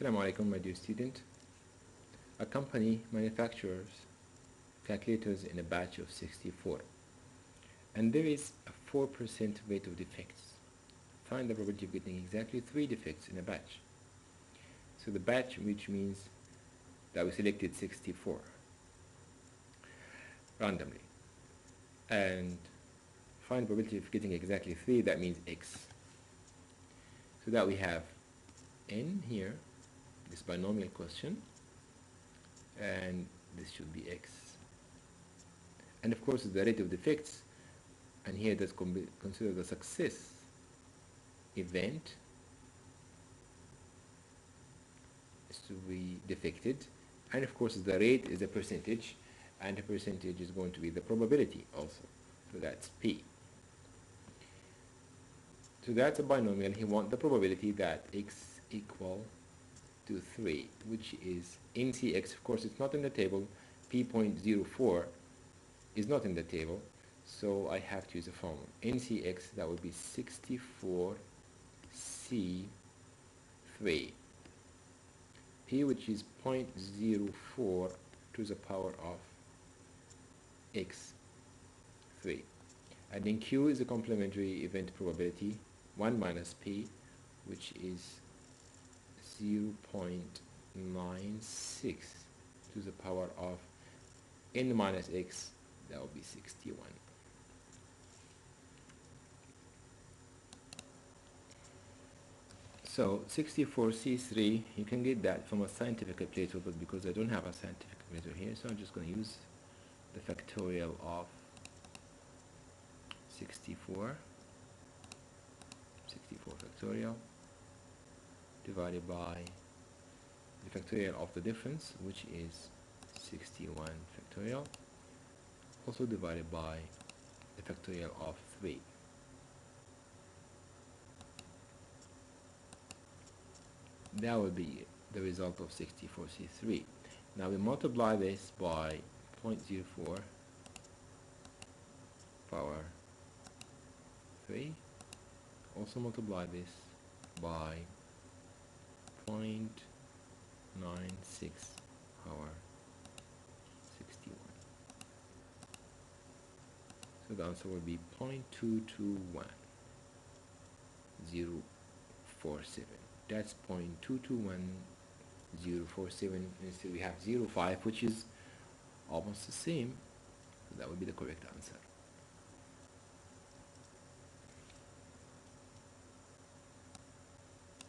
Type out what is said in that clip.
Assalamu alaikum, my dear student. A company manufactures calculators in a batch of 64, and there is a 4% rate of defects. Find the probability of getting exactly 3 defects in a batch. So the batch, which means that we selected 64 randomly, and find the probability of getting exactly 3, that means x. So that we have n here, this binomial question, and this should be x. And of course the rate of defects, and here that's considered the success event is to be defected, and of course the rate is a percentage, and the percentage is going to be the probability also, so that's p. So that's a binomial. He wants the probability that x equal to 3, which is ncx. Of course it's not in the table. p.04 is not in the table, so I have to use a formula. ncx, that would be 64c3, p, which is 0.04 to the power of x3, and then q is a complementary event probability, 1 minus p, which is 0.96 to the power of n minus x, that would be 61. So 64c3, you can get that from a scientific calculator, but because I don't have a scientific calculator here, so I'm just going to use the factorial of 64 factorial divided by the factorial of the difference, which is 61 factorial, also divided by the factorial of 3. That would be the result of 64c3. Now we multiply this by 0.04 power 3. Also multiply this by 0.96 power 61. So the answer will be 0.221047. That's 0.221047. Instead we have 0.5, which is almost the same. So that would be the correct answer.